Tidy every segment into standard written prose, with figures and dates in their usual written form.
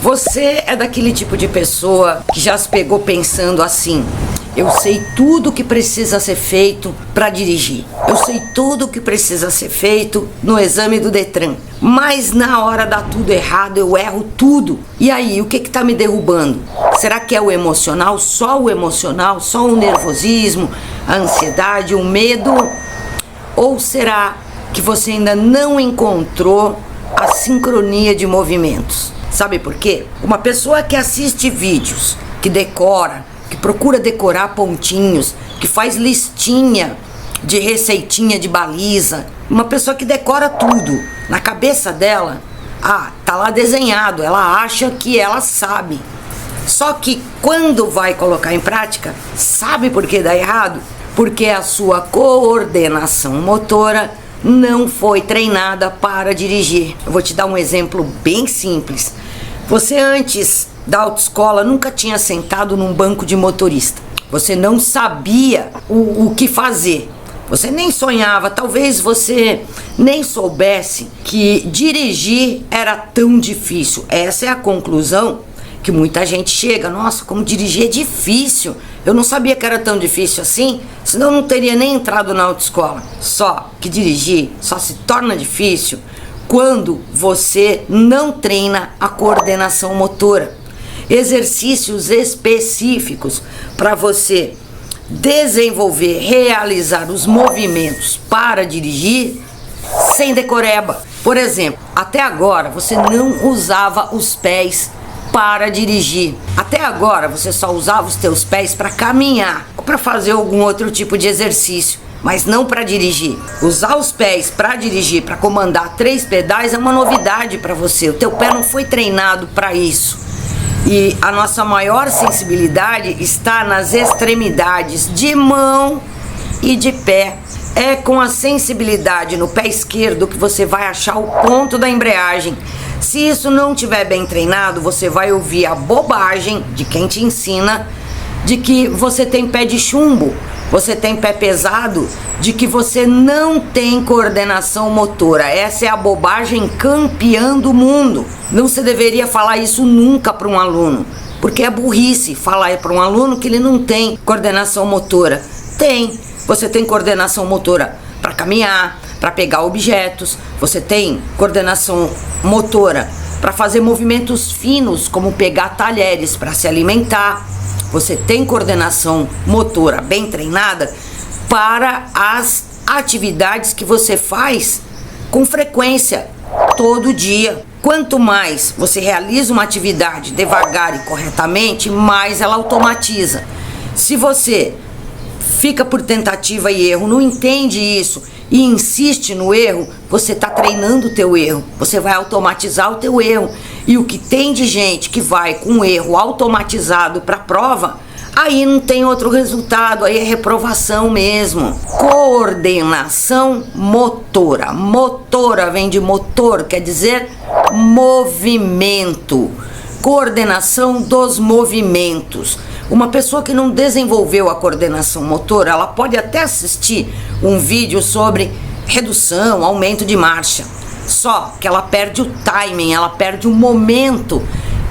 Você é daquele tipo de pessoa que já se pegou pensando assim: eu sei tudo o que precisa ser feito para dirigir. Eu sei tudo o que precisa ser feito no exame do Detran. Mas na hora dá tudo errado, eu erro tudo. E aí, o que tá me derrubando? Será que é o emocional? Só o emocional? Só o nervosismo, a ansiedade, o medo? Ou será que você ainda não encontrou a sincronia de movimentos? Sabe por quê? Uma pessoa que assiste vídeos, que decora, que procura decorar pontinhos, que faz listinha de receitinha de baliza, uma pessoa que decora tudo, na cabeça dela, tá lá desenhado, ela acha que ela sabe. Só que quando vai colocar em prática, sabe por que dá errado? Porque a sua coordenação motora não foi treinada para dirigir. Eu vou te dar um exemplo bem simples. Você antes da autoescola nunca tinha sentado num banco de motorista. Você não sabia o que fazer. Você nem sonhava, talvez você nem soubesse que dirigir era tão difícil. Essa é a conclusão que muita gente chega. Nossa, como dirigir é difícil. Eu não sabia que era tão difícil assim, senão eu não teria nem entrado na autoescola. Só que dirigir só se torna difícil quando você não treina a coordenação motora. Exercícios específicos para você desenvolver, realizar os movimentos para dirigir sem decoreba. Por exemplo, até agora você não usava os pés para dirigir. Até agora você só usava os teus pés para caminhar ou para fazer algum outro tipo de exercício, mas não para dirigir. Usar os pés para dirigir, para comandar 3 pedais é uma novidade para você. O teu pé não foi treinado para isso. E a nossa maior sensibilidade está nas extremidades de mão e de pé. É com a sensibilidade no pé esquerdo que você vai achar o ponto da embreagem. Se isso não estiver bem treinado, você vai ouvir a bobagem de quem te ensina de que você tem pé de chumbo, você tem pé pesado, de que você não tem coordenação motora. Essa é a bobagem campeã do mundo. Não se deveria falar isso nunca para um aluno, porque é burrice falar para um aluno que ele não tem coordenação motora. Tem. Você tem coordenação motora para caminhar, para pegar objetos, você tem coordenação motora para fazer movimentos finos, como pegar talheres para se alimentar. Você tem coordenação motora bem treinada para as atividades que você faz com frequência, todo dia. Quanto mais você realiza uma atividade devagar e corretamente, mais ela automatiza. Se você fica por tentativa e erro, não entende isso e insiste no erro, você está treinando o teu erro, você vai automatizar o teu erro. E o que tem de gente que vai com um erro automatizado para a prova, aí não tem outro resultado, aí é reprovação mesmo. Coordenação motora. Motora vem de motor, quer dizer movimento. Coordenação dos movimentos. Uma pessoa que não desenvolveu a coordenação motora, ela pode até assistir um vídeo sobre redução, aumento de marcha. Só que ela perde o timing, ela perde o momento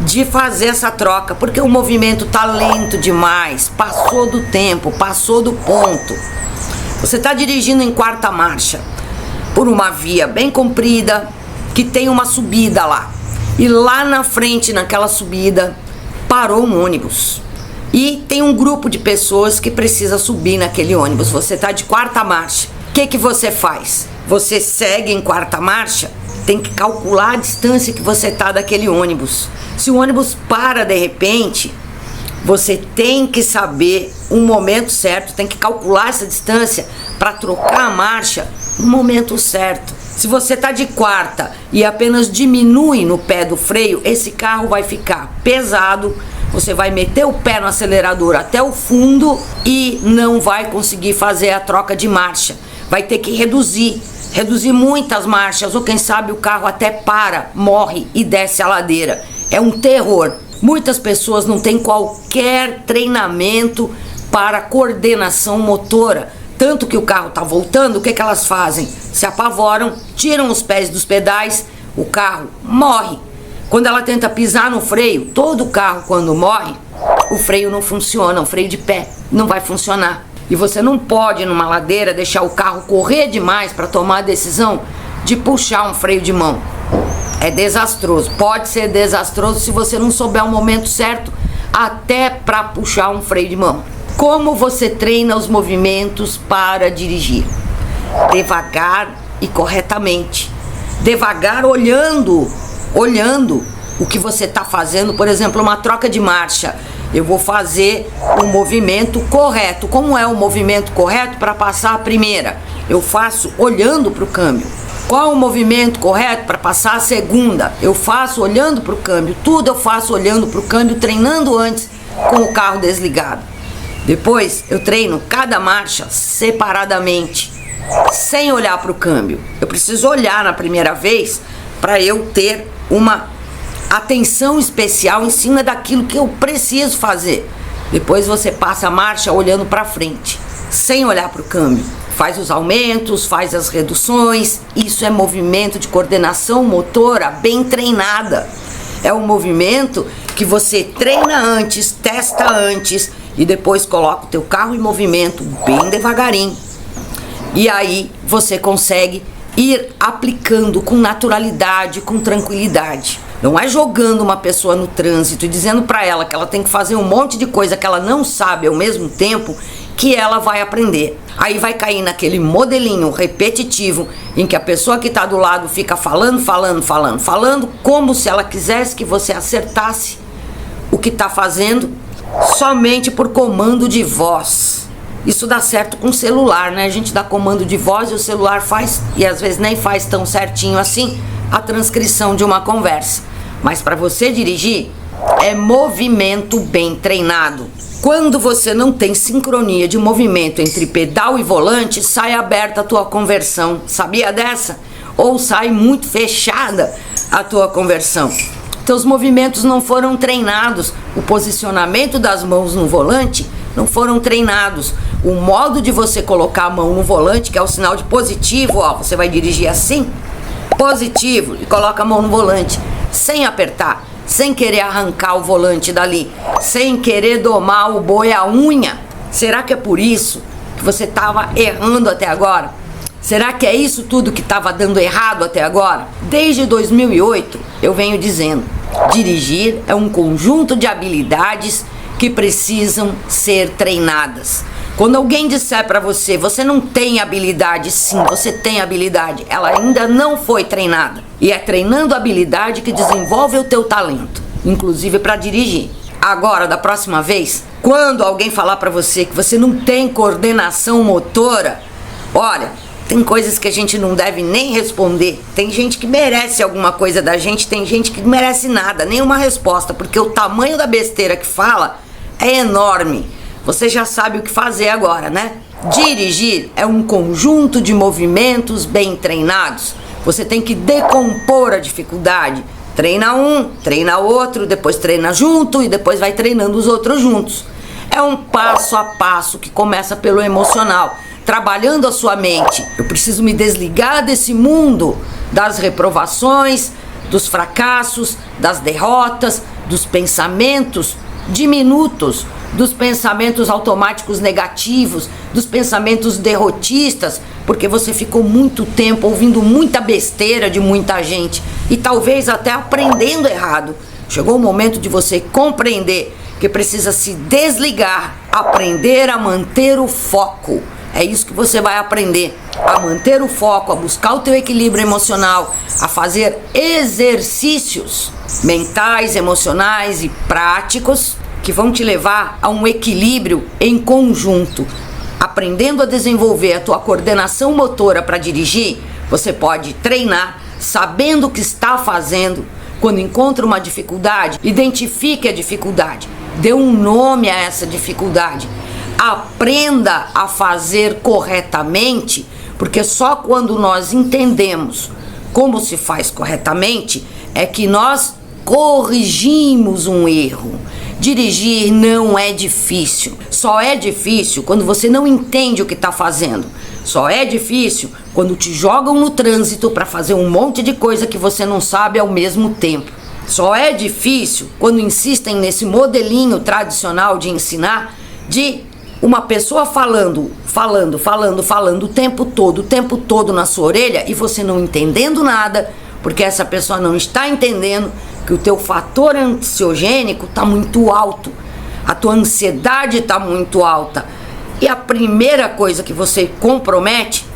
de fazer essa troca, porque o movimento tá lento demais, passou do tempo, passou do ponto. Você está dirigindo em 4ª marcha por uma via bem comprida que tem uma subida lá, e lá na frente, naquela subida, parou um ônibus e tem um grupo de pessoas que precisa subir naquele ônibus. Você está de 4ª marcha. O que você faz? Você segue em 4ª marcha, tem que calcular a distância que você está daquele ônibus. Se o ônibus para de repente, você tem que saber o momento certo, tem que calcular essa distância para trocar a marcha no momento certo. Se você está de 4ª e apenas diminui no pé do freio, esse carro vai ficar pesado, você vai meter o pé no acelerador até o fundo e não vai conseguir fazer a troca de marcha. Vai ter que reduzir muitas marchas, ou quem sabe o carro até para, morre e desce a ladeira. É um terror. Muitas pessoas não têm qualquer treinamento para coordenação motora. Tanto que o carro está voltando, o que elas fazem? Se apavoram, tiram os pés dos pedais, o carro morre. Quando ela tenta pisar no freio, todo carro quando morre, o freio não funciona, o freio de pé não vai funcionar. E você não pode, numa ladeira, deixar o carro correr demais para tomar a decisão de puxar um freio de mão. É desastroso, pode ser desastroso se você não souber o momento certo até para puxar um freio de mão. Como você treina os movimentos para dirigir? Devagar e corretamente. Devagar olhando o que você está fazendo. Por exemplo, uma troca de marcha. Eu vou fazer um movimento correto. Como é o movimento correto para passar a primeira? Eu faço olhando para o câmbio. Qual o movimento correto para passar a segunda? Eu faço olhando para o câmbio. Tudo eu faço olhando para o câmbio, treinando antes com o carro desligado. Depois eu treino cada marcha separadamente, sem olhar para o câmbio. Eu preciso olhar na primeira vez para eu ter uma atenção especial em cima daquilo que eu preciso fazer. Depois você passa a marcha olhando para frente, sem olhar para o câmbio. Faz os aumentos, faz as reduções. Isso é movimento de coordenação motora bem treinada. É um movimento que você treina antes, testa antes e depois coloca o teu carro em movimento bem devagarinho. E aí você consegue ir aplicando com naturalidade, com tranquilidade. Não é jogando uma pessoa no trânsito e dizendo para ela que ela tem que fazer um monte de coisa que ela não sabe ao mesmo tempo que ela vai aprender. Aí vai cair naquele modelinho repetitivo em que a pessoa que está do lado fica falando, como se ela quisesse que você acertasse o que está fazendo somente por comando de voz. Isso dá certo com o celular, né? A gente dá comando de voz e o celular faz, e às vezes nem faz tão certinho assim, a transcrição de uma conversa. Mas para você dirigir, é movimento bem treinado. Quando você não tem sincronia de movimento entre pedal e volante, sai aberta a tua conversão. Sabia dessa? Ou sai muito fechada a tua conversão. Teus movimentos não foram treinados. O posicionamento das mãos no volante não foram treinados. O modo de você colocar a mão no volante, que é o sinal de positivo, ó, você vai dirigir assim, positivo, e coloca a mão no volante, sem apertar, sem querer arrancar o volante dali, sem querer domar o boi à unha. Será que é por isso que você estava errando até agora? Será que é isso tudo que estava dando errado até agora? Desde 2008 eu venho dizendo, dirigir é um conjunto de habilidades que precisam ser treinadas. Quando alguém disser para você, você não tem habilidade, sim, você tem habilidade, ela ainda não foi treinada. E é treinando a habilidade que desenvolve o teu talento, inclusive para dirigir. Agora, da próxima vez, quando alguém falar para você que você não tem coordenação motora, olha, tem coisas que a gente não deve nem responder. Tem gente que merece alguma coisa da gente, tem gente que não merece nada, nenhuma resposta, porque o tamanho da besteira que fala é enorme. Você já sabe o que fazer agora, né? Dirigir é um conjunto de movimentos bem treinados. Você tem que decompor a dificuldade. Treina um, treina outro, depois treina junto e depois vai treinando os outros juntos. É um passo a passo que começa pelo emocional, trabalhando a sua mente. Eu preciso me desligar desse mundo das reprovações, dos fracassos, das derrotas, dos pensamentos diminutos, dos pensamentos automáticos negativos, dos pensamentos derrotistas, porque você ficou muito tempo ouvindo muita besteira de muita gente e talvez até aprendendo errado. Chegou o momento de você compreender que precisa se desligar, aprender a manter o foco. É isso que você vai aprender, a manter o foco, a buscar o teu equilíbrio emocional, a fazer exercícios mentais, emocionais e práticos que vão te levar a um equilíbrio em conjunto. Aprendendo a desenvolver a tua coordenação motora para dirigir, você pode treinar sabendo o que está fazendo. Quando encontra uma dificuldade, identifique a dificuldade, dê um nome a essa dificuldade. Aprenda a fazer corretamente, porque só quando nós entendemos como se faz corretamente é que nós corrigimos um erro. Dirigir não é difícil. Só é difícil quando você não entende o que está fazendo. Só é difícil quando te jogam no trânsito para fazer um monte de coisa que você não sabe ao mesmo tempo. Só é difícil quando insistem nesse modelinho tradicional de ensinar, de uma pessoa falando o tempo todo na sua orelha e você não entendendo nada, porque essa pessoa não está entendendo que o teu fator ansiogênico está muito alto, a tua ansiedade está muito alta. E a primeira coisa que você compromete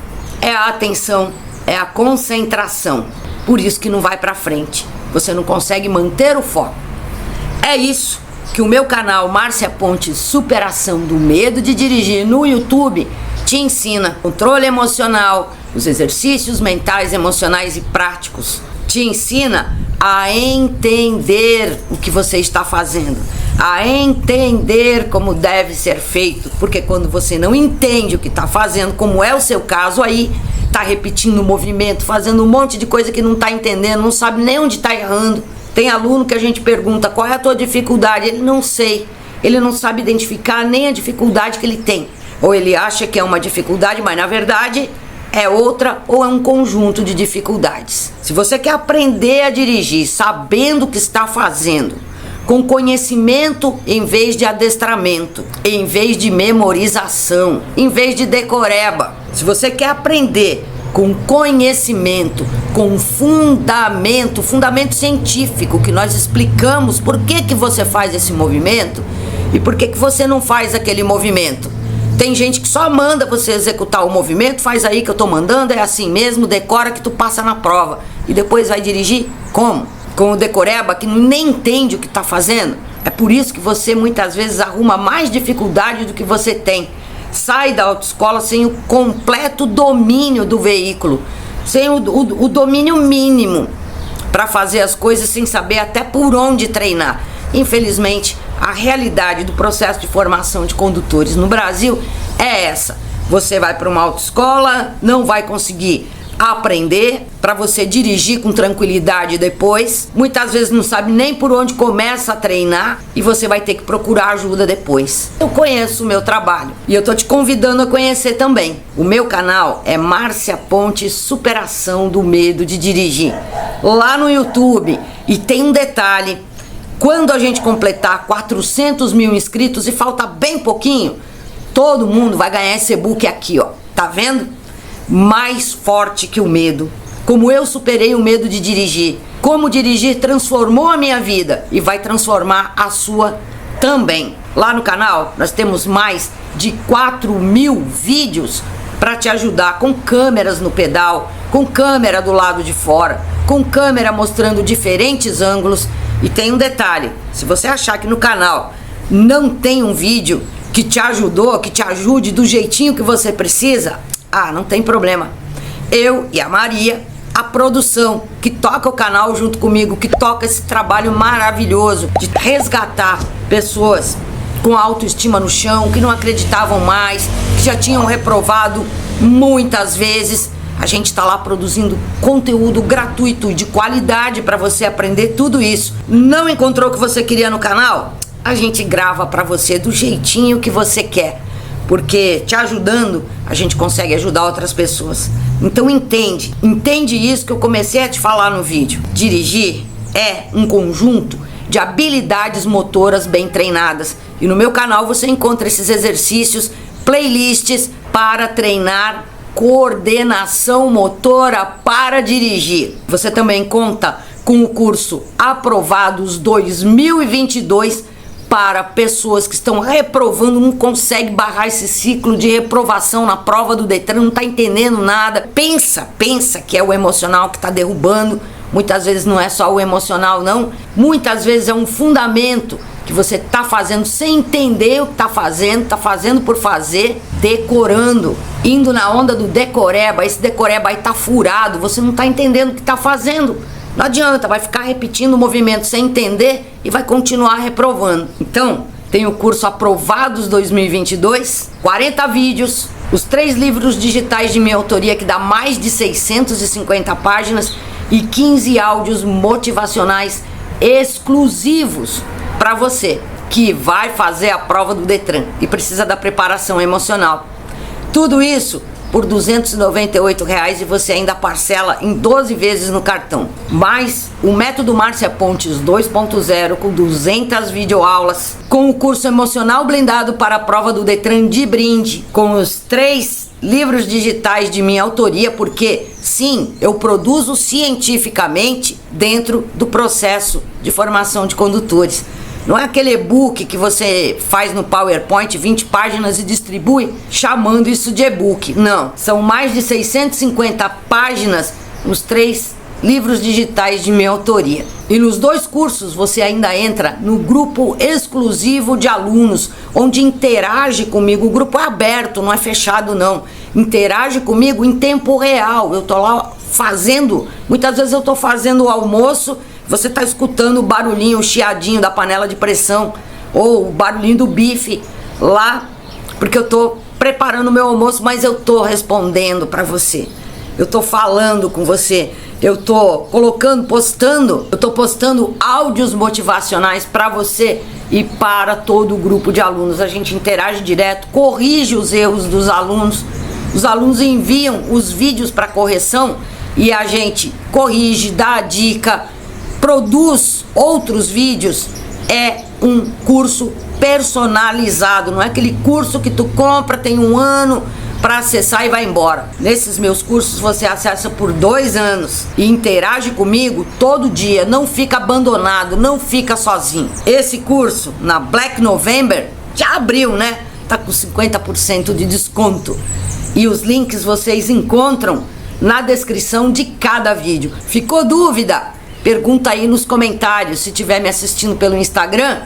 é a atenção, é a concentração. Por isso que não vai para frente. Você não consegue manter o foco. É isso que o meu canal Márcia Pontes Superação do Medo de Dirigir no YouTube te ensina. Controle emocional, os exercícios mentais, emocionais e práticos. Te ensina a entender o que você está fazendo, a entender como deve ser feito, porque quando você não entende o que está fazendo, como é o seu caso aí, está repetindo o movimento, fazendo um monte de coisa que não está entendendo, não sabe nem onde está errando. Tem aluno que a gente pergunta qual é a tua dificuldade, ele não sei, ele não sabe identificar nem a dificuldade que ele tem, ou ele acha que é uma dificuldade, mas na verdade é outra, ou é um conjunto de dificuldades. Se você quer aprender a dirigir sabendo o que está fazendo, com conhecimento em vez de adestramento, em vez de memorização, em vez de decoreba, se você quer aprender com conhecimento, com fundamento científico, que nós explicamos por que você faz esse movimento e por que você não faz aquele movimento. Tem gente que só manda você executar o movimento, faz aí que eu tô mandando, é assim mesmo, decora que tu passa na prova. E depois vai dirigir como? Com o decoreba que nem entende o que tá fazendo. É por isso que você muitas vezes arruma mais dificuldade do que você tem. Sai da autoescola sem o completo domínio do veículo, sem o domínio mínimo para fazer as coisas, sem saber até por onde treinar. Infelizmente, a realidade do processo de formação de condutores no Brasil é essa. Você vai para uma autoescola, não vai conseguir aprender para você dirigir com tranquilidade depois. Muitas vezes não sabe nem por onde começa a treinar e você vai ter que procurar ajuda depois. Eu conheço o meu trabalho e eu tô te convidando a conhecer também. O meu canal é Márcia Pontes Superação do Medo de Dirigir, lá no YouTube. E tem um detalhe: quando a gente completar 400 mil inscritos, e falta bem pouquinho, todo mundo vai ganhar esse e-book aqui, ó. Tá vendo? Mais forte que o medo. Como eu superei o medo de dirigir. Como dirigir transformou a minha vida e vai transformar a sua também. Lá no canal nós temos mais de 4.000 vídeos para te ajudar, com câmeras no pedal, com câmera do lado de fora, com câmera mostrando diferentes ângulos. E tem um detalhe: se você achar que no canal não tem um vídeo que te ajudou, que te ajude do jeitinho que você precisa, não tem problema. Eu e a Maria, a produção que toca o canal junto comigo, que toca esse trabalho maravilhoso de resgatar pessoas com autoestima no chão, que não acreditavam mais, que já tinham reprovado muitas vezes. A gente está lá produzindo conteúdo gratuito e de qualidade para você aprender tudo isso. Não encontrou o que você queria no canal? A gente grava para você do jeitinho que você quer, porque te ajudando, a gente consegue ajudar outras pessoas. Então entende isso que eu comecei a te falar no vídeo. Dirigir é um conjunto de habilidades motoras bem treinadas. E no meu canal você encontra esses exercícios, playlists para treinar coordenação motora para dirigir. Você também conta com o curso Aprovados 2022 para pessoas que estão reprovando, não consegue barrar esse ciclo de reprovação na prova do Detran, não tá entendendo nada. Pensa que é o emocional que tá derrubando. Muitas vezes não é só o emocional, não. Muitas vezes é um fundamento que você tá fazendo sem entender o que tá fazendo por fazer, decorando, indo na onda do decoreba. Esse decoreba aí tá furado, você não tá entendendo o que tá fazendo. Não adianta, vai ficar repetindo o movimento sem entender e vai continuar reprovando. Então, tem o curso Aprovados 2022, 40 vídeos, os 3 livros digitais de minha autoria que dá mais de 650 páginas e 15 áudios motivacionais exclusivos para você que vai fazer a prova do Detran e precisa da preparação emocional. Tudo isso por R$ 298 e você ainda parcela em 12 vezes no cartão. Mais o método Márcia Pontes 2.0 com 200 videoaulas, com o curso emocional blindado para a prova do Detran de brinde, com os 3 livros digitais de minha autoria, porque sim, eu produzo cientificamente dentro do processo de formação de condutores. Não é aquele e-book que você faz no PowerPoint, 20 páginas e distribui chamando isso de e-book. Não, são mais de 650 páginas os 3 livros digitais de minha autoria. E nos 2 cursos você ainda entra no grupo exclusivo de alunos, onde interage comigo. O grupo é aberto, não é fechado não. Interage comigo em tempo real. Eu tô lá fazendo, muitas vezes eu tô fazendo o almoço, você tá escutando o barulhinho, o chiadinho da panela de pressão ou o barulhinho do bife lá, porque eu tô preparando o meu almoço, mas eu tô respondendo para você. Eu tô falando com você. Eu tô postando áudios motivacionais para você e para todo o grupo de alunos. A gente interage direto, corrige os erros dos alunos. Os alunos enviam os vídeos para correção e a gente corrige, dá a dica, produz outros vídeos. É um curso personalizado, não é aquele curso que tu compra, tem 1 ano para acessar e vai embora. Nesses meus cursos você acessa por 2 anos e interage comigo todo dia, não fica abandonado, não fica sozinho. Esse curso na Black November já abriu, né? Tá com 50% de desconto. E os links vocês encontram na descrição de cada vídeo. Ficou dúvida? Pergunta aí nos comentários. Se estiver me assistindo pelo Instagram,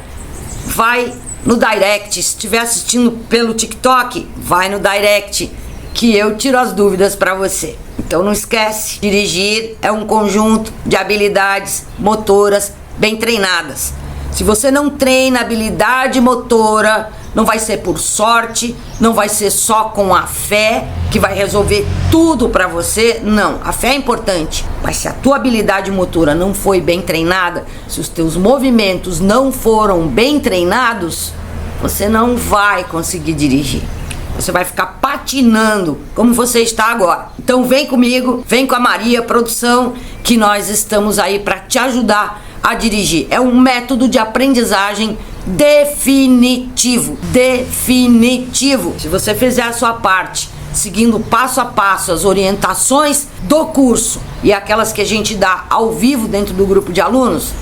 vai no direct. Se estiver assistindo pelo TikTok, vai no direct, que eu tiro as dúvidas para você. Então não esquece, dirigir é um conjunto de habilidades motoras bem treinadas. Se você não treina habilidade motora, não vai ser por sorte, não vai ser só com a fé que vai resolver tudo para você. Não, a fé é importante, mas se a tua habilidade motora não foi bem treinada, se os teus movimentos não foram bem treinados, você não vai conseguir dirigir. Você vai ficar patinando como você está agora. Então vem comigo, vem com a Maria Produção, que nós estamos aí para te ajudar a dirigir. É um método de aprendizagem definitivo. Se você fizer a sua parte, seguindo passo a passo as orientações do curso e aquelas que a gente dá ao vivo dentro do grupo de alunos,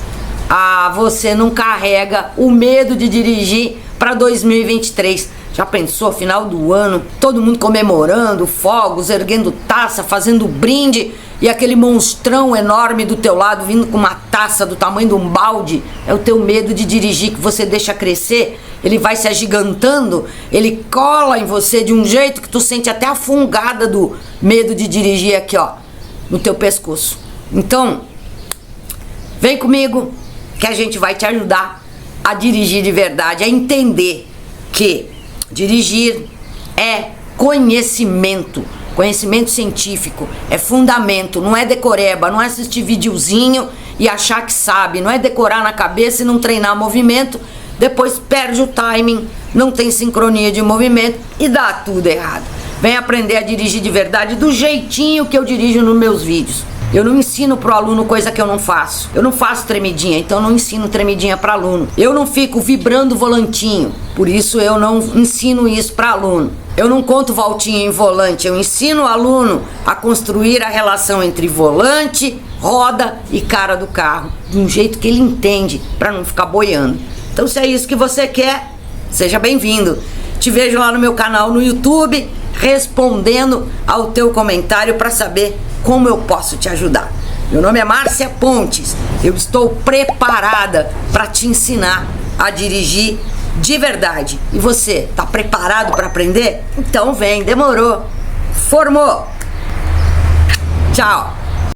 você não carrega o medo de dirigir para 2023. Já pensou, final do ano, todo mundo comemorando, fogos, erguendo taça, fazendo brinde, e aquele monstrão enorme do teu lado vindo com uma taça do tamanho de um balde? É o teu medo de dirigir que você deixa crescer. Ele vai se agigantando, ele cola em você de um jeito que tu sente até a fungada do medo de dirigir aqui, ó, no teu pescoço. Então, vem comigo que a gente vai te ajudar a dirigir de verdade, a entender que dirigir é conhecimento. Conhecimento científico, é fundamento, não é decoreba, não é assistir videozinho e achar que sabe, não é decorar na cabeça e não treinar movimento, depois perde o timing, não tem sincronia de movimento e dá tudo errado. Vem aprender a dirigir de verdade do jeitinho que eu dirijo nos meus vídeos. Eu não ensino pro aluno coisa que eu não faço. Eu não faço tremidinha, então eu não ensino tremidinha para aluno. Eu não fico vibrando o volantinho, por isso eu não ensino isso para aluno. Eu não conto voltinha em volante, eu ensino o aluno a construir a relação entre volante, roda e cara do carro, de um jeito que ele entende, para não ficar boiando. Então se é isso que você quer, seja bem-vindo. Te vejo lá no meu canal no YouTube, respondendo ao teu comentário para saber como eu posso te ajudar. Meu nome é Márcia Pontes, eu estou preparada para te ensinar a dirigir de verdade. E você, tá preparado para aprender? Então vem, demorou, formou. Tchau.